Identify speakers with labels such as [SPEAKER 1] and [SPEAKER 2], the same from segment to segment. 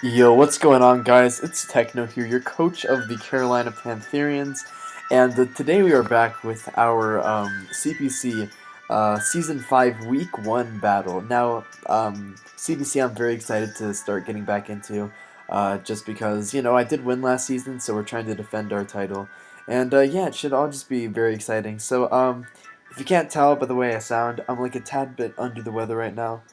[SPEAKER 1] Yo, what's going on, guys? It's Techno here, your coach of the Carolina Pantherians, and today we are back with our CPC Season 5 Week 1 battle. Now, CPC I'm very excited to start getting back into, just because, I did win last season, so we're trying to defend our title. And yeah, it should all just be very exciting. So, if you can't tell by the way I sound, I'm like a tad bit under the weather right now.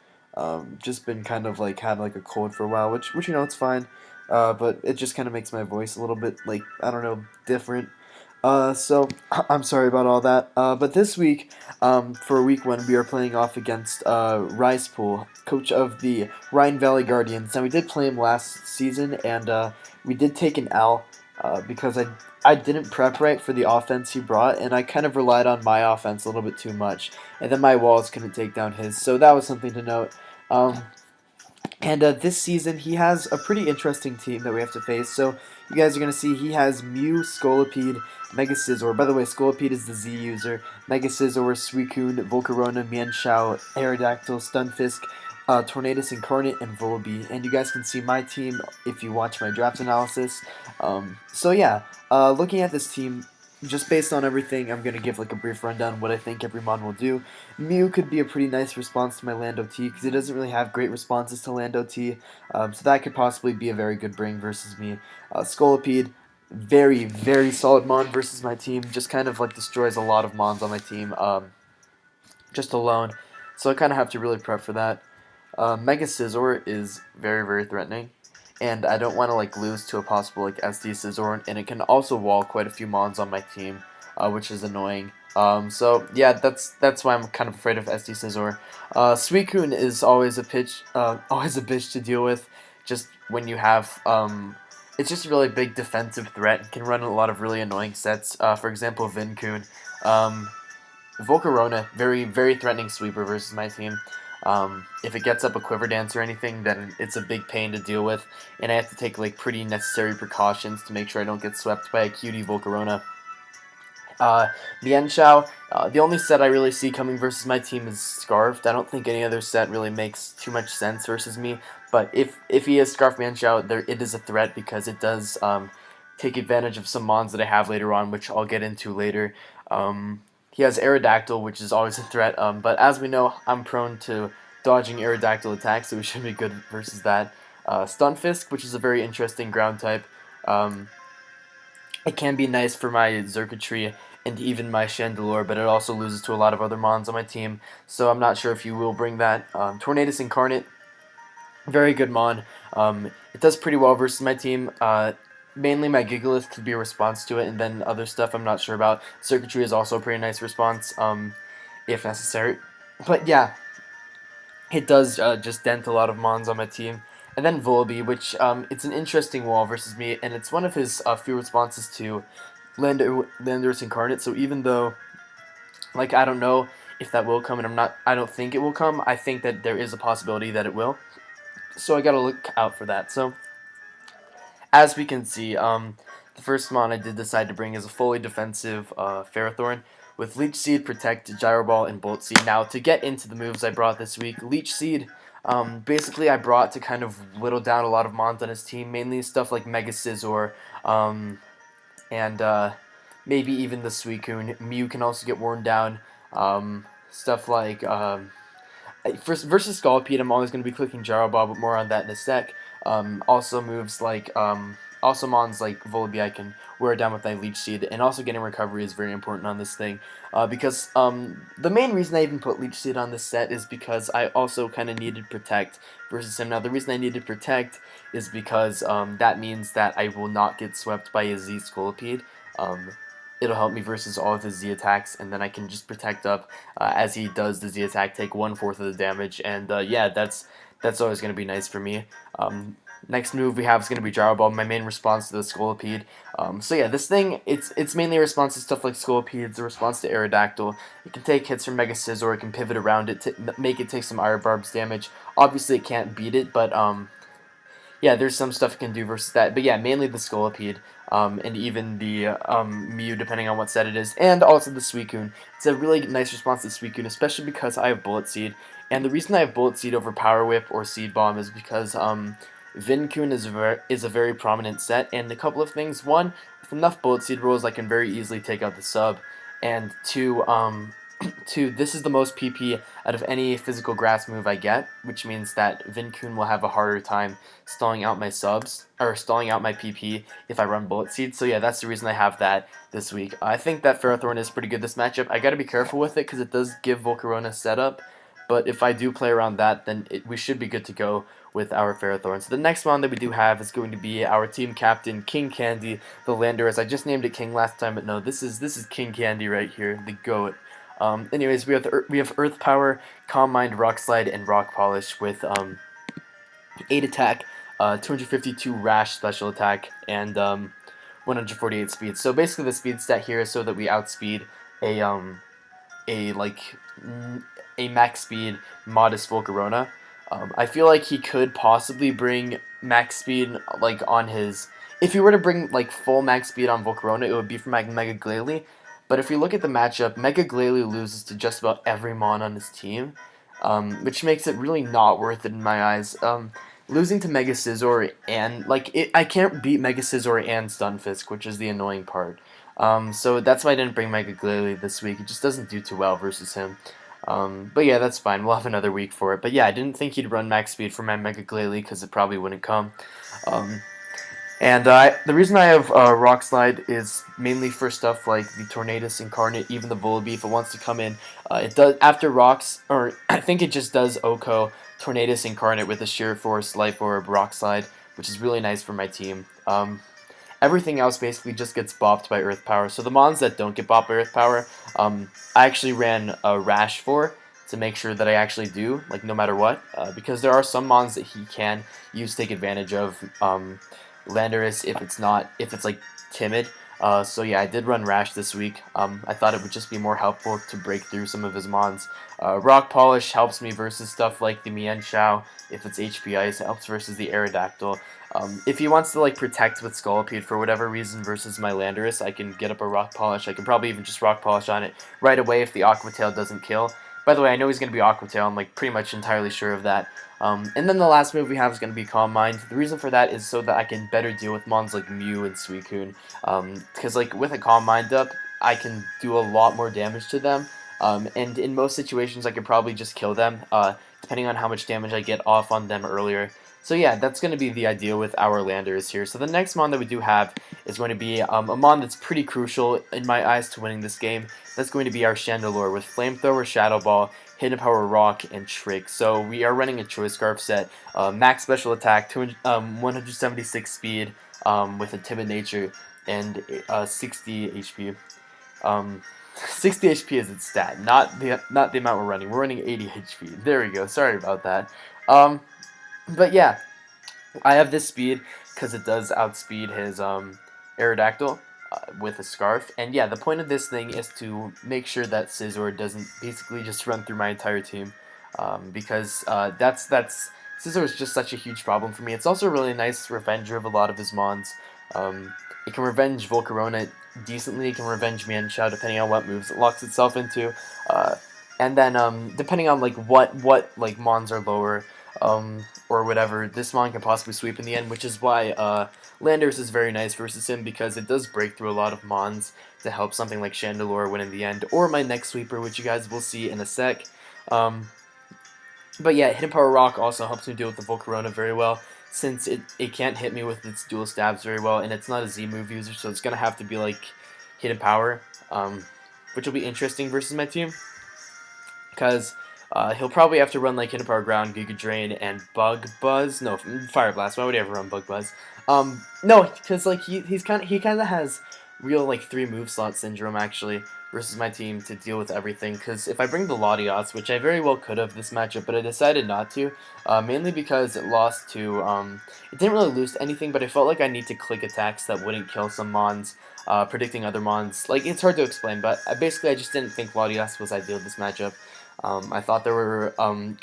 [SPEAKER 1] Just been kind of like had like a cold for a while, which it's fine. But it just kind of makes my voice a little bit like I don't know different. So I'm sorry about all that. But this week, for week 1, we are playing off against Risepool, coach of the Rhine Valley Guardians. Now we did play him last season, and we did take an L because I didn't prep right for the offense he brought, and I kind of relied on my offense a little bit too much, and then my walls couldn't take down his. So that was something to note. Um, and this season, he has a pretty interesting team that we have to face. So you guys are going to see he has Mew, Scolipede, Mega Scizor. By the way, Scolipede is the Z user. Mega Scizor, Suicune, Volcarona, Mienshao, Aerodactyl, Stunfisk, Tornadus Incarnate, and Volibee. And you guys can see my team if you watch my draft analysis. So yeah, looking at this team, just based on everything, I'm going to give like a brief rundown of what I think every mon will do. Mew could be a pretty nice response to my Lando T, because it doesn't really have great responses to Lando T, so that could possibly be a very good bring versus me. Scolipede, very, very solid mon versus my team, just kind of like destroys a lot of mons on my team, just alone, so I kind of have to really prep for that. Mega Scizor is very, very threatening, and I don't want to like lose to a possible like SD Scizor, and it can also wall quite a few mons on my team, which is annoying. So yeah, that's why I'm kind of afraid of SD Scizor. Suicune is always a always a bitch to deal with. Just when you have it's just a really big defensive threat. It can run a lot of really annoying sets. For example, Vincoon. Volcarona, very, very threatening sweeper versus my team. If it gets up a Quiver Dance or anything, then it's a big pain to deal with, and I have to take like pretty necessary precautions to make sure I don't get swept by a cutie Volcarona. Mienshao, the only set I really see coming versus my team is Scarfed. I don't think any other set really makes too much sense versus me, but if he is Scarf Mienshao, it is a threat because it does take advantage of some mons that I have later on, which I'll get into later. He has Aerodactyl, which is always a threat, but as we know, I'm prone to dodging Aerodactyl attacks, so we should be good versus that. Stunfisk, which is a very interesting ground type. It can be nice for my Xurkitree and even my Chandelure, but it also loses to a lot of other mons on my team, so I'm not sure if you will bring that. Tornadus Incarnate, very good mon. It does pretty well versus my team. Mainly my Gigalith could be a response to it, and then other stuff I'm not sure about. Circuitry is also a pretty nice response, if necessary. But yeah, it does just dent a lot of mons on my team. And then Volibee, which it's an interesting wall versus me, and it's one of his few responses to Landorus Incarnate. So even though, like, I don't know if that will come, and I don't think it will come. I think that there is a possibility that it will. So I gotta look out for that. So as we can see, the first mon I did decide to bring is a fully defensive Ferrothorn with Leech Seed, Protect, Gyro Ball, and Bolt Seed. Now, to get into the moves I brought this week, Leech Seed, basically I brought to kind of whittle down a lot of mons on his team, mainly stuff like Mega Scizor, and maybe even the Suicune. Mew can also get worn down. Stuff like versus Scolipede, I'm always going to be clicking Gyro Ball, but more on that in a sec. Also moves like also mons like Volibee I can wear down with my Leech Seed, and also getting recovery is very important on this thing, because the main reason I even put Leech Seed on this set is because I also kind of needed Protect versus him. Now the reason I needed Protect is because that means that I will not get swept by a Z Scolipede. It'll help me versus all of his Z attacks, and then I can just protect up as he does the Z attack, take 1/4 of the damage, and yeah, that's always going to be nice for me. Next move we have is going to be Gyro Ball, my main response to the Scolipede. So yeah, this thing, it's mainly a response to stuff like Scolipede, it's a response to Aerodactyl. It can take hits from Mega Scizor, it can pivot around it to make it take some Iron Barbs damage. Obviously it can't beat it, but yeah, there's some stuff it can do versus that. But yeah, mainly the Scolipede, and even the Mew, depending on what set it is, and also the Suicune. It's a really nice response to Suicune, especially because I have Bullet Seed. And the reason I have Bullet Seed over Power Whip or Seed Bomb is because Vinkun is a very prominent set, and a couple of things. One, with enough bullet seed rolls, I can very easily take out the sub, and two, two, this is the most PP out of any physical grass move I get, which means that Vinkun will have a harder time stalling out my subs, or stalling out my PP if I run Bullet Seed. So yeah, that's the reason I have that this week. I think that Ferrothorn is pretty good this matchup. I gotta be careful with it because it does give Volcarona setup, but if I do play around that, then we should be good to go with our Ferrothorn. So the next one that we do have is going to be our team captain, King Candy, the Landorus. I just named it King last time, but no, this is King Candy right here, the GOAT. Anyways, we have Earth Power, Calm Mind, Rock Slide, and Rock Polish with 8 attack, 252 rash special attack, and 148 speed. So basically, the speed stat here is so that we outspeed a like a max speed modest Volcarona. I feel like he could possibly bring max speed like on his. If he were to bring like full max speed on Volcarona, it would be from Mega Glalie. But if we look at the matchup, Mega Glalie loses to just about every mon on his team, which makes it really not worth it in my eyes. Losing to Mega Scizor and I can't beat Mega Scizor and Stunfisk, which is the annoying part. So that's why I didn't bring Mega Glalie this week. It just doesn't do too well versus him. But yeah, that's fine. We'll have another week for it. But yeah, I didn't think he'd run max speed for my Mega Glalie because it probably wouldn't come. The reason I have Rock Slide is mainly for stuff like the Tornadus Incarnate, even the Volibee, if it wants to come in. It does after Rocks, or I think it just does Oko, Tornadus Incarnate with a Sheer Force, Life Orb, Rock Slide, which is really nice for my team. Everything else basically just gets bopped by Earth Power. So the mons that don't get bopped by Earth Power, I actually ran a Rash for to make sure that I actually do, like no matter what, because there are some mons that he can use to take advantage of. Landorus if it's like timid. So yeah, I did run Rash this week. I thought it would just be more helpful to break through some of his mons. Rock Polish helps me versus stuff like the Mienshao. If it's HP Ice, it helps versus the Aerodactyl. If he wants to like protect with Scolipede for whatever reason versus my Landorus, I can get up a Rock Polish. I can probably even just Rock Polish on it right away if the Aqua Tail doesn't kill. By the way, I know he's going to be Aqua Tail. I'm like pretty much entirely sure of that. And then the last move we have is going to be Calm Mind. The reason for that is so that I can better deal with mons like Mew and Suicune. Because like with a Calm Mind up, I can do a lot more damage to them. And in most situations, I could probably just kill them, depending on how much damage I get off on them earlier. So yeah, that's going to be the idea with our Landers here. So the next mon that we do have is going to be a mon that's pretty crucial in my eyes to winning this game. That's going to be our Chandelure with Flamethrower, Shadow Ball, Hidden Power Rock, and Trick. So we are running a Choice Scarf set, max special attack, 176 speed with a timid nature, and 60 HP. 60 HP is its stat, not the amount we're running. We're running 80 HP. There we go. Sorry about that. But yeah, I have this speed because it does outspeed his Aerodactyl with a Scarf. And yeah, the point of this thing is to make sure that Scizor doesn't basically just run through my entire team, because Scizor is just such a huge problem for me. It's also a really nice revenger of a lot of his mons. It can revenge Volcarona decently. It can revenge Mienshao depending on what moves it locks itself into. And then depending on like what like mons are lower, or whatever, this mon can possibly sweep in the end, which is why Landorus is very nice versus him, because it does break through a lot of mons to help something like Chandelure win in the end, or my next sweeper, which you guys will see in a sec. But yeah, Hidden Power Rock also helps me deal with the Volcarona very well, since it can't hit me with its dual stabs very well, and it's not a Z move user, so it's going to have to be like Hidden Power, which will be interesting versus my team, because he'll probably have to run like Hidden Power Ground, Giga Drain, and Bug Buzz. No, Fire Blast. Why would he ever run Bug Buzz? No, because like he kind of has real like 3 move slot syndrome actually versus my team to deal with everything. Because if I bring the Latios, which I very well could have this matchup, but I decided not to, mainly because it lost to it didn't really lose to anything, but I felt like I need to click attacks that wouldn't kill some mons. Predicting other mons, like it's hard to explain, but basically I just didn't think Latios was ideal this matchup. I thought there were,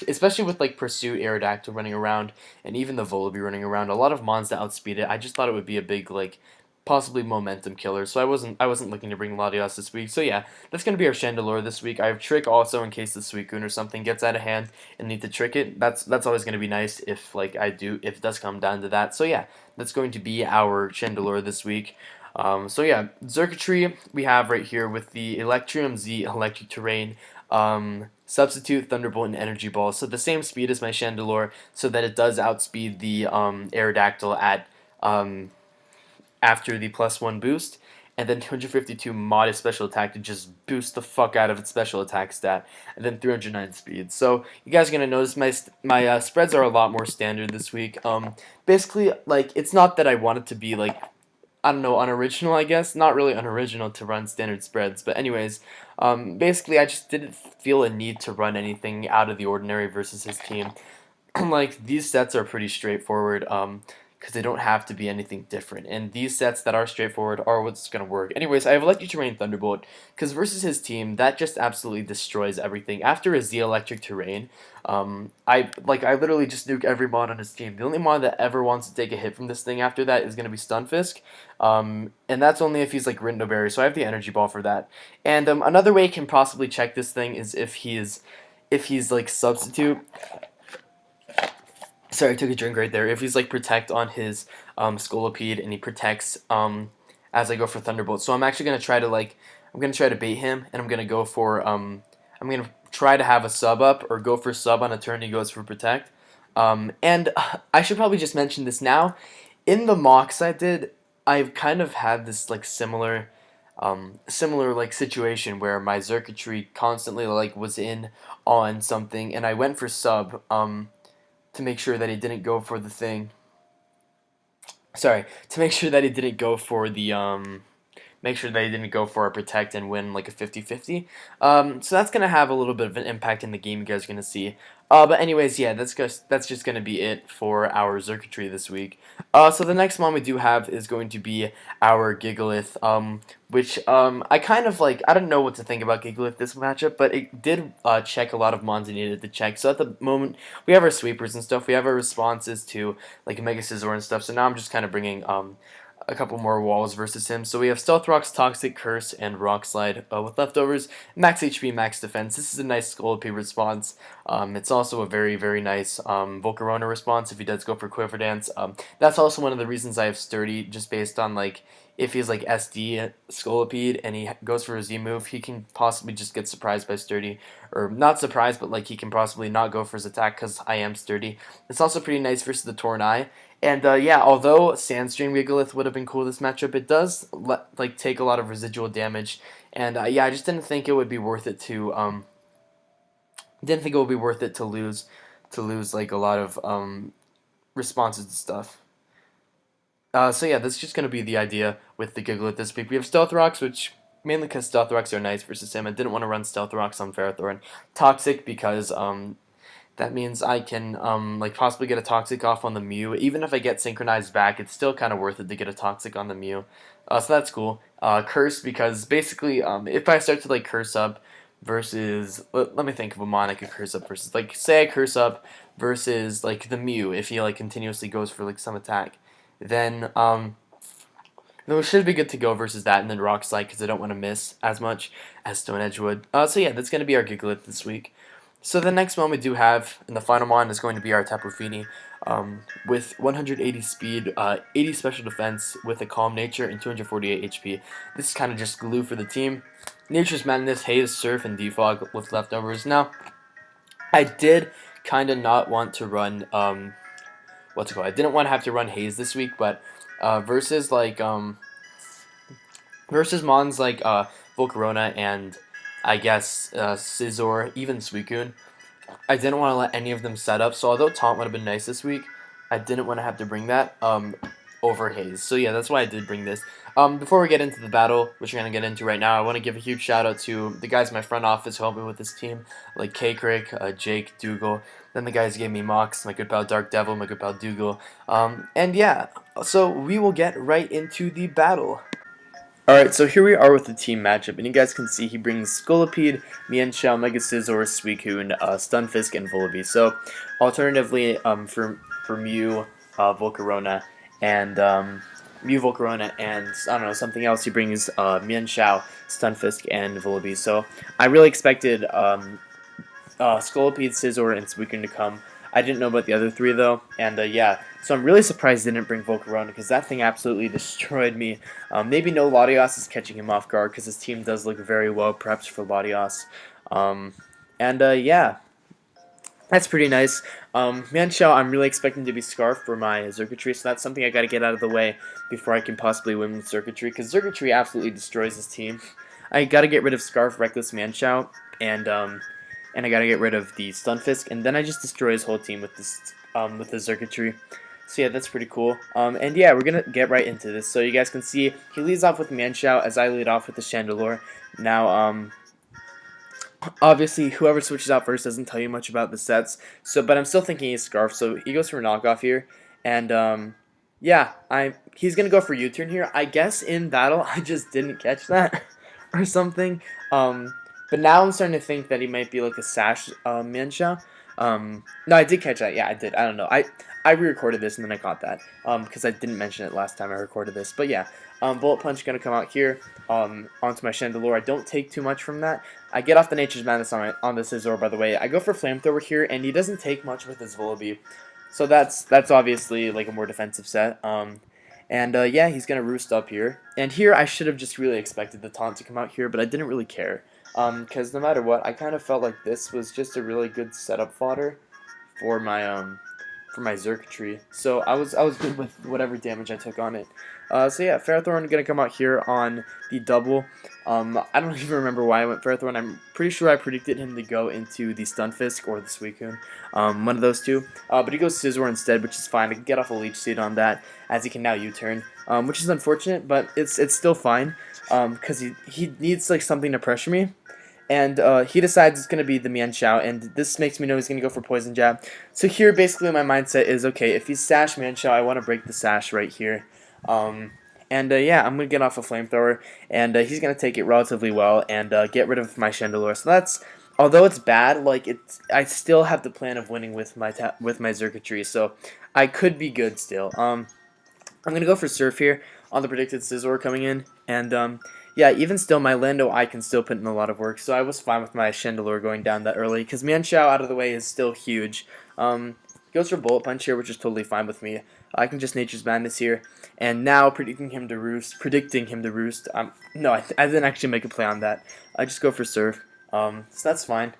[SPEAKER 1] especially with like Pursuit, Aerodactyl running around, and even the Volibee running around, a lot of mons that outspeed it. I just thought it would be a big like possibly momentum killer. So I wasn't looking to bring Latios this week. So yeah, that's gonna be our Chandelure this week. I have Trick also in case the Suicune or something gets out of hand and need to trick it. That's always gonna be nice if if it does come down to that. So yeah, that's going to be our Chandelure this week. So yeah, Xurkitree we have right here with the Electrium Z Electric Terrain. Substitute Thunderbolt and Energy Ball, so the same speed as my Chandelure, so that it does outspeed the Aerodactyl at after the +1 boost, and then 252 modest special attack to just boost the fuck out of its special attack stat, and then 309 speed. So you guys are gonna notice my spreads are a lot more standard this week. Basically, like, it's not that I want it to be like, I don't know, unoriginal, I guess. Not really unoriginal to run standard spreads, but anyways, basically I just didn't feel a need to run anything out of the ordinary versus his team. Like, these sets are pretty straightforward, because they don't have to be anything different. And these sets that are straightforward are what's going to work. Anyways, I have Electric Terrain Thunderbolt, because versus his team, that just absolutely destroys everything. After a Z Electric Terrain, I literally just nuke every mod on his team. The only mod that ever wants to take a hit from this thing after that is going to be Stunfisk, and that's only if he's like Rindoberry, so I have the Energy Ball for that. And another way you can possibly check this thing is if he's like Substitute. Sorry, I took a drink right there. If he's like Protect on his Scolipede and he protects as I go for Thunderbolt. So I'm actually gonna try to bait him, and I'm gonna go for I'm gonna try to have a sub up or go for sub on a turn he goes for Protect. And I should probably just mention this now. In the mocks I did, I've kind of had this like similar like situation where my Xurkitree constantly like was in on something, and I went for sub to make sure that he didn't go for the thing. Sorry, to make sure that he didn't go for the make sure that he didn't go for a protect and win like a 50-50. So that's gonna have a little bit of an impact in the game. You guys are gonna see. But anyways, yeah, that's just gonna be it for our Xurkitree this week. So the next one we do have is going to be our Gigalith, which I kind of like. I don't know what to think about Gigalith this matchup, but it did check a lot of mons it needed to check. So at the moment, we have our sweepers and stuff. We have our responses to like Mega Scizor and stuff. So now I'm just kind of bringing a couple more walls versus him. So we have Stealth Rocks, Toxic, Curse, and Rock Slide with leftovers. Max HP, max defense. This is a nice Scolipede response. It's also a very, very nice Volcarona response if he does go for Quiver Dance. That's also one of the reasons I have Sturdy, just based on like if he's like SD Scolipede and he goes for a Z move, he can possibly just get surprised by Sturdy. Or not surprised, but like he can possibly not go for his attack because I am Sturdy. It's also pretty nice versus the Tornai. And yeah, although Sandstream Gigalith would have been cool this matchup, it does like take a lot of residual damage. And yeah, I just didn't think it would be worth it to lose like a lot of responses to stuff. So yeah, that's just gonna be the idea with the Gigalith this week. We have Stealth Rocks, which mainly because Stealth Rocks are nice versus him. I didn't want to run Stealth Rocks on Ferrothorn. Toxic because that means I can like possibly get a Toxic off on the Mew. Even if I get synchronized back, it's still kind of worth it to get a Toxic on the Mew. So that's cool. Curse because basically if I start to like curse up versus let me think of a mon I could curse up versus, like, say I curse up versus like the Mew if he like continuously goes for like some attack, then no, it should be good to go versus that, and then Rock Slide because I don't want to miss as much as Stone Edge would. So yeah, that's gonna be our Gigalith this week. So the next one we do have, in the final mon, is going to be our Tapu Fini, with 180 speed, 80 special defense, with a calm nature, and 248 HP. This is kind of just glue for the team. Nature's Madness, Haze, Surf, and Defog with leftovers. Now, I did kind of not want to run, what's it called? I didn't want to have to run Haze this week, but versus mons like Volcarona and I guess Scizor, even Suicune, I didn't want to let any of them set up. So although Taunt would have been nice this week, I didn't want to have to bring that over Haze. So yeah, that's why I did bring this. Before we get into the battle, which we're going to get into right now, I want to give a huge shout out to the guys in my front office who helped me with this team, like K-Crick, Jake, Dougal. Then the guys gave me Mox, my good pal Dark Devil, my good pal Dougal. And yeah, so we will get right into the battle. Alright, so here we are with the team matchup, and you guys can see he brings Scolipede, Mienshao, Mega Scizor, Suicune, Stunfisk, and Volibee. So, alternatively, for Mew, Volcarona, and Mew Volcarona, and I don't know, something else. He brings Mienshao, Stunfisk, and Volibee. So I really expected Scolipede, Scizor, and Suicune to come. I didn't know about the other three though, and yeah, so I'm really surprised they didn't bring Volcarona because that thing absolutely destroyed me. Maybe no Latios is catching him off guard because his team does look very well prepped for Latios. And yeah, that's pretty nice. Mienshao, I'm really expecting to be Scarf for my Circuitry, so that's something I gotta get out of the way before I can possibly win with Circuitry, because Circuitry absolutely destroys his team. I gotta get rid of Scarf, Reckless, Mienshao, and I gotta get rid of the Stunfisk, and then I just destroy his whole team with this with the Circuitry. So yeah, that's pretty cool. And yeah, we're gonna get right into this. So you guys can see he leads off with Mienshao as I lead off with the Chandelure. Now, obviously, whoever switches out first doesn't tell you much about the sets. So, but I'm still thinking he's Scarf. So he goes for a knockoff here, and yeah, he's gonna go for U-turn here. I guess in battle I just didn't catch that or something. But now I'm starting to think that he might be like a Sash Mienshao. No, I did catch that. Yeah, I did. I don't know. I re-recorded this and then I caught that because I didn't mention it last time I recorded this. But yeah, Bullet Punch gonna come out here onto my Chandelure. I don't take too much from that. I get off the Nature's Madness on the Scizor, by the way. I go for Flamethrower here, and he doesn't take much with his Volibee. So that's obviously like a more defensive set. And yeah, he's gonna roost up here. And here I should have just really expected the taunt to come out here, but I didn't really care. Because no matter what, I kind of felt like this was just a really good setup fodder for my Circuitry. So I was good with whatever damage I took on it. So yeah, Ferrothorn gonna come out here on the double. I don't even remember why I went Ferrothorn. I'm pretty sure I predicted him to go into the Stunfisk or the Suicune, one of those two. But he goes Scizor instead, which is fine. I can get off a Leech Seed on that, as he can now U-turn, which is unfortunate, but it's still fine, because he needs like something to pressure me. And he decides it's going to be the Mienshao, and this makes me know he's going to go for Poison Jab. So here, basically, my mindset is, okay, if he's Sash Mienshao, I want to break the Sash right here. And yeah, I'm going to get off a Flamethrower, and he's going to take it relatively well and get rid of my Chandelure. So that's, although it's bad, like I still have the plan of winning with my Circuitry, so I could be good still. I'm going to go for Surf here on the predicted Scizor coming in, and yeah, even still, my Lando I can still put in a lot of work, so I was fine with my Chandelure going down that early, because Mienshao out of the way is still huge. Goes for Bullet Punch here, which is totally fine with me. I can just Nature's Madness here, and now predicting him to roost. No, I didn't actually make a play on that. I just go for Surf, so that's fine.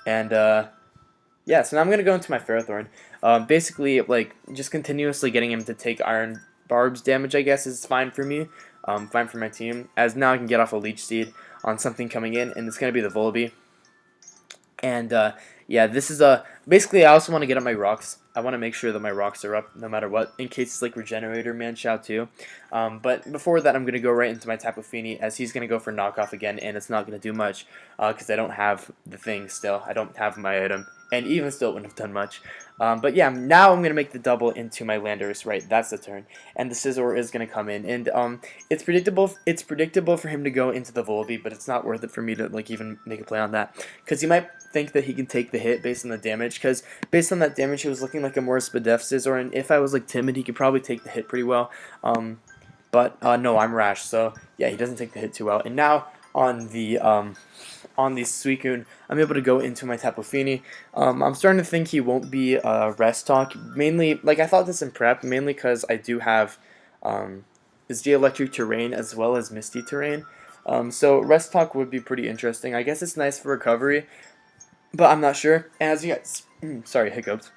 [SPEAKER 1] And yeah, so now I'm gonna go into my Ferrothorn. Basically, like just continuously getting him to take Iron Barb's damage, I guess, is fine for me. Fine for my team, as now I can get off a Leech Seed on something coming in, and it's going to be the Volibee. And yeah, this is basically I also want to get up my rocks. I want to make sure that my rocks are up no matter what, in case it's like Regenerator Mienshao too. But before that, I'm going to go right into my Tapu Fini, as he's going to go for knockoff again, and it's not going to do much because I don't have the thing still. I don't have my item, and even still it wouldn't have done much. But yeah, now I'm going to make the double into my Landorus, right, that's the turn. And the Scizor is going to come in, and it's predictable for him to go into the Volibee, but it's not worth it for me to like even make a play on that, because you might think that he can take the hit based on the damage, because based on that damage he was looking like a more Spadef Scizor, and if I was like timid he could probably take the hit pretty well, but no, I'm rash, so yeah, he doesn't take the hit too well. And now on the Suicune, I'm able to go into my Tapu Fini. I'm starting to think he won't be Rest Talk, mainly, like I thought this in prep, mainly because I do have is Electric Terrain as well as Misty Terrain. So Rest Talk would be pretty interesting. I guess it's nice for recovery, but I'm not sure. And as you guys, sorry, hiccups.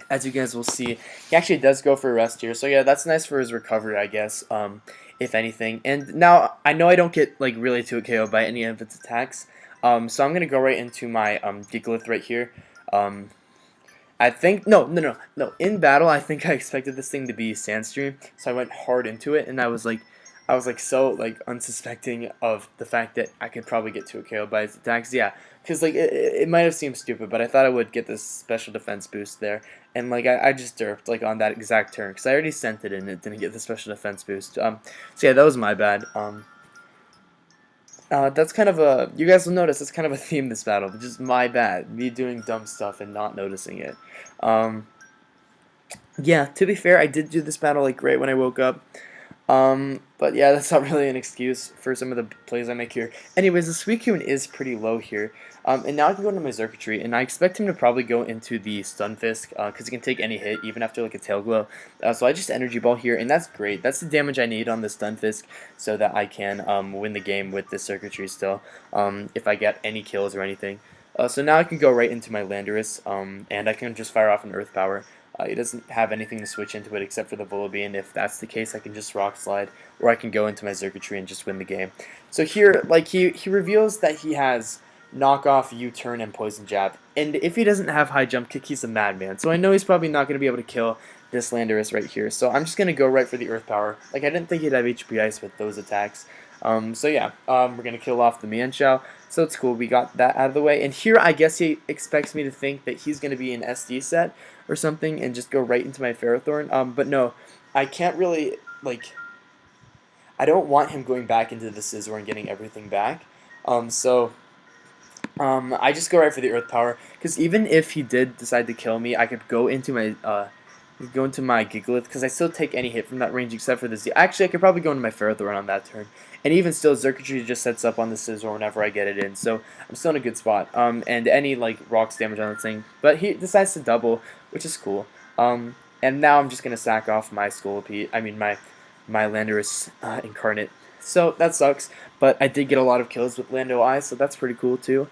[SPEAKER 1] As you guys will see, he actually does go for a rest here. So yeah, that's nice for his recovery, I guess, if anything. And now, I know I don't get like really to a KO by any of its attacks. So I'm going to go right into my Gigalith right here. I think, no. In battle, I think I expected this thing to be Sandstream. So I went hard into it, and I was like so like unsuspecting of the fact that I could probably get to a KO by its attacks. Yeah, because like it might have seemed stupid, but I thought I would get this special defense boost there, and like I just derped like on that exact turn because I already sent it and it didn't get the special defense boost. So yeah, that was my bad. That's kind of a, you guys will notice that's kind of a theme this battle, just my bad, me doing dumb stuff and not noticing it. Yeah, to be fair, I did do this battle like right when I woke up. But yeah, that's not really an excuse for some of the plays I make here. Anyways, the Suicune is pretty low here. And now I can go into my Circuitry, and I expect him to probably go into the Stunfisk, because he can take any hit, even after like a Tail Glow. So I just Energy Ball here, and that's great. That's the damage I need on the Stunfisk, so that I can win the game with this Circuitry still, if I get any kills or anything. So now I can go right into my Landorus, and I can just fire off an Earth Power. He doesn't have anything to switch into it except for the Volibee, and if that's the case, I can just Rock Slide, or I can go into my Circuitry and just win the game. So here, like, he reveals that he has Knock Off, U-Turn, and Poison Jab, and if he doesn't have High Jump Kick, he's a madman. So I know he's probably not going to be able to kill this Landorus right here, so I'm just going to go right for the Earth Power. Like, I didn't think he'd have HP Ice with those attacks. So yeah, we're going to kill off the Mienshao, so it's cool, we got that out of the way. And here, I guess he expects me to think that he's going to be an SD set or something and just go right into my Ferrothorn. But no, I can't really, like, I don't want him going back into the Scizor and getting everything back. I just go right for the Earth Power, because even if he did decide to kill me, I could go into my Gigalith, because I still take any hit from that range except for the Z. Actually, I could probably go into my Ferrothorn on that turn. And even still, Circuitry just sets up on the Scizor whenever I get it in, so I'm still in a good spot. And any, like, Rocks damage on the thing. But he decides to double, which is cool. And now I'm just going to sack off my Scolipede, my Landorus Incarnate. So that sucks, but I did get a lot of kills with Lando Eye, so that's pretty cool too.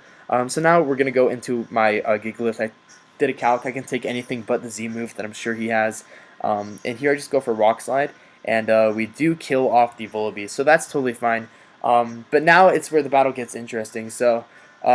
[SPEAKER 1] So now we're going to go into my Gigalith. I did a calc. I can take anything but the Z move that I'm sure he has. And here I just go for Rock Slide, and we do kill off the Volibee, so that's totally fine. But now it's where the battle gets interesting. So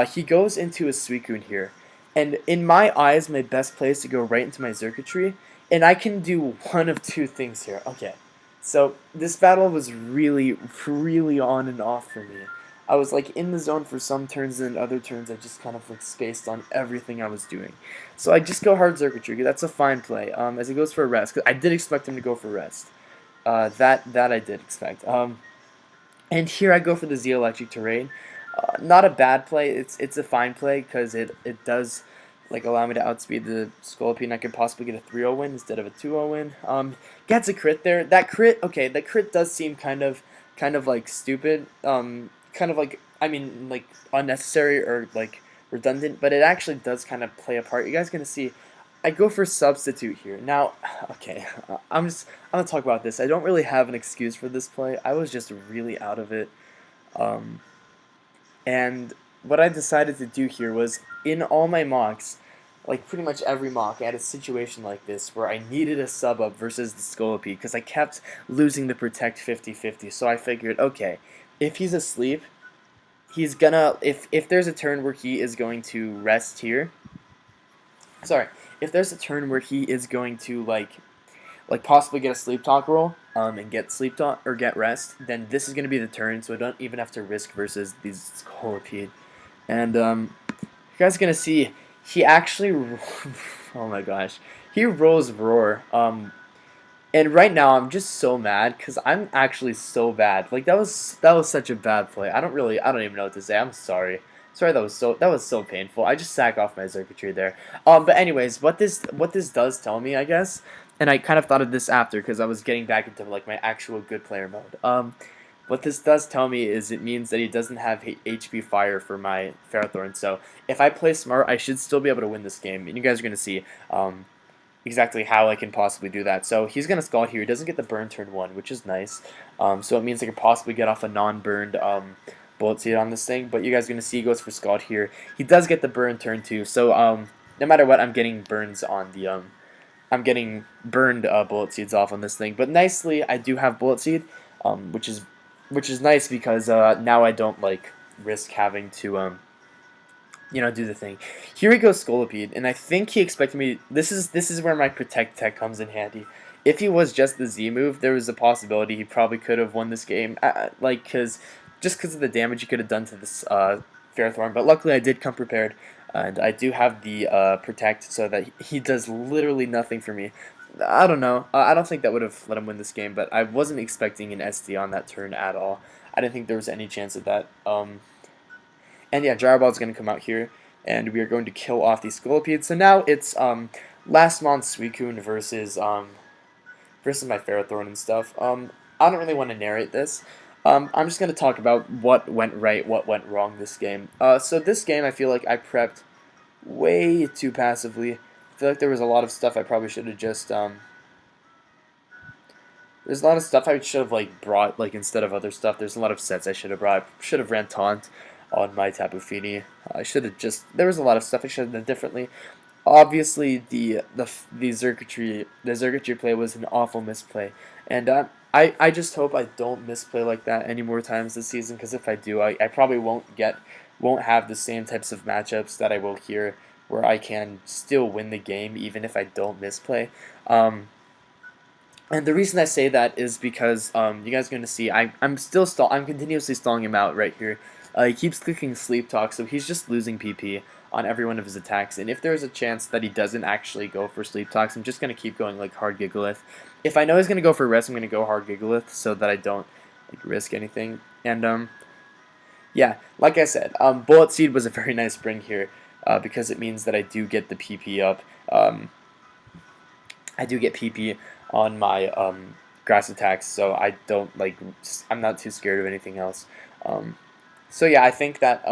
[SPEAKER 1] he goes into a Suicune here, and in my eyes, my best play is to go right into my Circuitry, and I can do one of two things here. Okay, so this battle was really, really on and off for me. I was like in the zone for some turns, and other turns I just kind of like spaced on everything I was doing. So I just go hard Circuitry. That's a fine play. As he goes for a rest, because I did expect him to go for rest. That I did expect. And here I go for the Z Electric Terrain. Not a bad play. It's a fine play because it does like allow me to outspeed the Scolipede, and I could possibly get a 3-0 win instead of a 2-0 win. Gets a crit there. That crit, okay, that crit does seem kind of like stupid. Kind of like, I mean, like unnecessary or like redundant, but it actually does kind of play a part. You guys are gonna see. I go for Substitute here. Now, okay, I'm gonna talk about this. I don't really have an excuse for this play. I was just really out of it. Um, and what I decided to do here was, in all my mocks, like pretty much every mock, I had a situation like this where I needed a sub up versus the Scolipede because I kept losing the Protect 50-50. So I figured, okay, if he's asleep, he's gonna, if there's a turn where he is going to rest here, sorry, if there's a turn where he is going to like possibly get a sleep talk roll and get sleep talk or get rest, then this is going to be the turn, so I don't even have to risk versus these Scolipede. And you guys are going to see he actually oh my gosh, he rolls Roar. And right now I'm just so mad because I'm actually so bad. Like that was such a bad play. I don't even know what to say. I'm sorry. Sorry, that was so painful. I just sack off my Circuitry there. But anyways, what this does tell me, I guess, and I kind of thought of this after because I was getting back into like my actual good player mode. What this does tell me is it means that he doesn't have HP Fire for my Ferrothorn. So if I play smart, I should still be able to win this game. And you guys are gonna see exactly how I can possibly do that. So he's gonna Scald here. He doesn't get the burn turn 1, which is nice. So it means I could possibly get off a non-burned Bullet Seed on this thing, but you guys are gonna see he goes for Scald here. He does get the burn turn 2, so no matter what, I'm getting burns on the I'm getting burned Bullet Seeds off on this thing. But nicely, I do have Bullet Seed, which is nice because now I don't like risk having to do the thing. Here he goes Scolipede, and I think he expected me. This is where my Protect Tech comes in handy. If he was just the Z move, there was a possibility he probably could have won this game, just because of the damage he could have done to this Ferrothorn. But luckily, I did come prepared, and I do have the Protect, so that he does literally nothing for me. I don't know. I don't think that would have let him win this game, but I wasn't expecting an SD on that turn at all. I didn't think there was any chance of that. And yeah, Gyro Ball is going to come out here, and we are going to kill off these Scolipede. So now it's last month's Suicune versus my Ferrothorn and stuff. I don't really want to narrate this. I'm just gonna talk about what went right, what went wrong this game. So this game, I feel like I prepped way too passively. I feel like there was a lot of stuff I probably should have just there's a lot of stuff I should have like brought like instead of other stuff. There's a lot of sets I should have brought. Should have ran Taunt on my Tapu Fini. I should have just there was a lot of stuff I should have done differently. Obviously, the circuitry play was an awful misplay, and I just hope I don't misplay like that any more times this season. Because if I do, I probably won't have the same types of matchups that I will here, where I can still win the game even if I don't misplay. And the reason I say that is because you guys are gonna see I'm continuously stalling him out right here. He keeps clicking Sleep Talk, so he's just losing PP on every one of his attacks. And if there's a chance that he doesn't actually go for Sleep Talks, I'm just gonna keep going like hard Gigalith. If I know he's gonna go for Rest, I'm gonna go hard Gigalith so that I don't like risk anything. And yeah, like I said, Bullet Seed was a very nice bring here because it means that I do get the PP up. I do get PP on my grass attacks, so I don't like. I'm not too scared of anything else. So yeah, I think that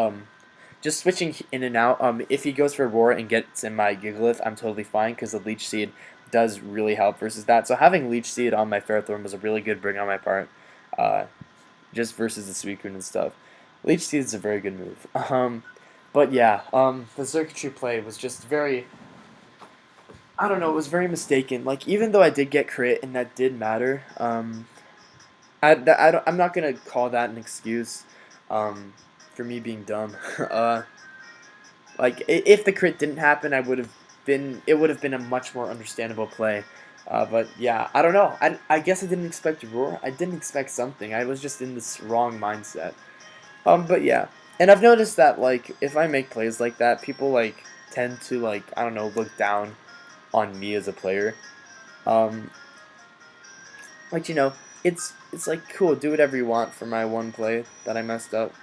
[SPEAKER 1] just switching in and out. If he goes for Roar and gets in my Gigalith, I'm totally fine because the Leech Seed does really help versus that. So having Leech Seed on my Ferrothorn was a really good bring on my part, just versus the Suicune and stuff. Leech Seed is a very good move. But yeah, the circuitry play was just very. I don't know. It was very mistaken. Like even though I did get crit and that did matter, I'm not gonna call that an excuse, for me being dumb. Like if the crit didn't happen, it would have been a much more understandable play. But yeah, I don't know. I guess I didn't expect Roar. I didn't expect something. I was just in this wrong mindset. But yeah, and I've noticed that like if I make plays like that, people like tend to like I don't know look down on me as a player. Um, like it's like cool, do whatever you want for my one play that I messed up.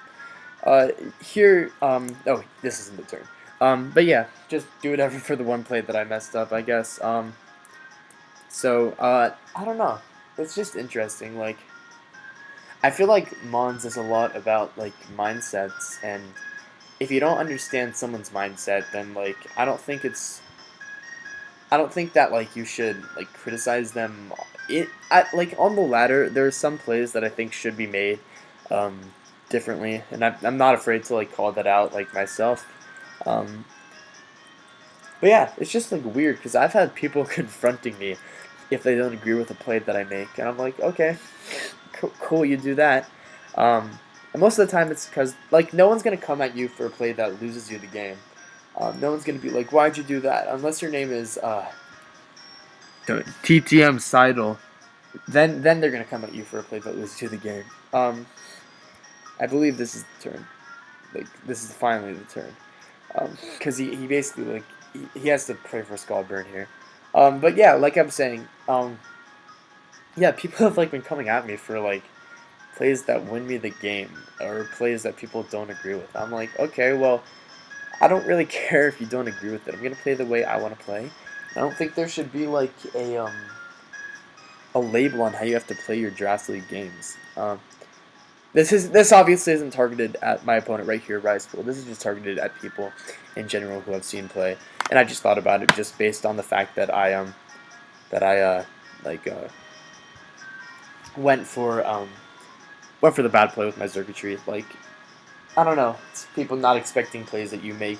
[SPEAKER 1] Here, oh, this isn't the turn. But yeah, just do whatever for the one play that I messed up, I guess. I don't know. It's just interesting. Like, I feel like Mons is a lot about like mindsets, and if you don't understand someone's mindset, then like I don't think that like you should like criticize them. Like on the ladder, there are some plays that I think should be made um, differently, and I'm not afraid to like call that out like myself. Um, but yeah, it's just like weird because I've had people confronting me if they don't agree with a play that I make, and I'm like, okay, cool, you do that. And most of the time, it's because like no one's gonna come at you for a play that loses you the game. No one's gonna be like, "Why'd you do that?" Unless your name is TTM Seidel. Then they're gonna come at you for a play that loses you the game. I believe this is the turn. Like this is finally the turn. Because he basically like he has to pray for Skull Burn here. But yeah, like I'm saying, yeah, people have like been coming at me for like plays that win me the game or plays that people don't agree with. I'm like, okay, well. I don't really care if you don't agree with it. I'm gonna play the way I want to play. I don't think there should be like a label on how you have to play your Draft League games. This obviously isn't targeted at my opponent right here, Risepool. This is just targeted at people in general who I've seen play, and I just thought about it just based on the fact that I like went for the bad play with my circuitry. Like I don't know. It's people not expecting plays that you make.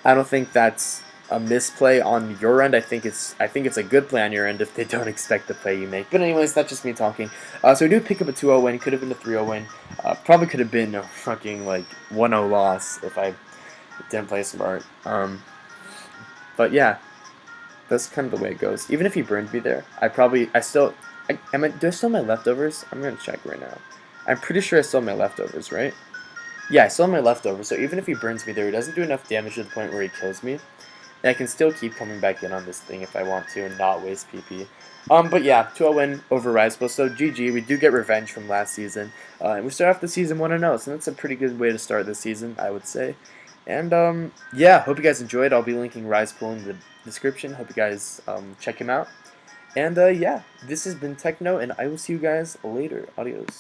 [SPEAKER 1] I don't think that's a misplay on your end. I think it's a good play on your end if they don't expect the play you make. But anyways, that's just me talking. So we do pick up a 2-0 win. Could have been a 3-0 win. Probably could have been a fucking like 1-0 loss if I didn't play smart. But yeah, that's kind of the way it goes. Even if he burned me there, do I still have my leftovers? I'm gonna check right now. I'm pretty sure I still have my leftovers, right? Yeah, I still have my leftovers, so even if he burns me there, he doesn't do enough damage to the point where he kills me. And I can still keep coming back in on this thing if I want to and not waste PP. But yeah, 2-0 win over Risepool, so GG. We do get revenge from last season. And we start off the season 1-0, so that's a pretty good way to start this season, I would say. And yeah, hope you guys enjoyed. I'll be linking Risepool in the description. Hope you guys check him out. And yeah, this has been Techno, and I will see you guys later. Adios.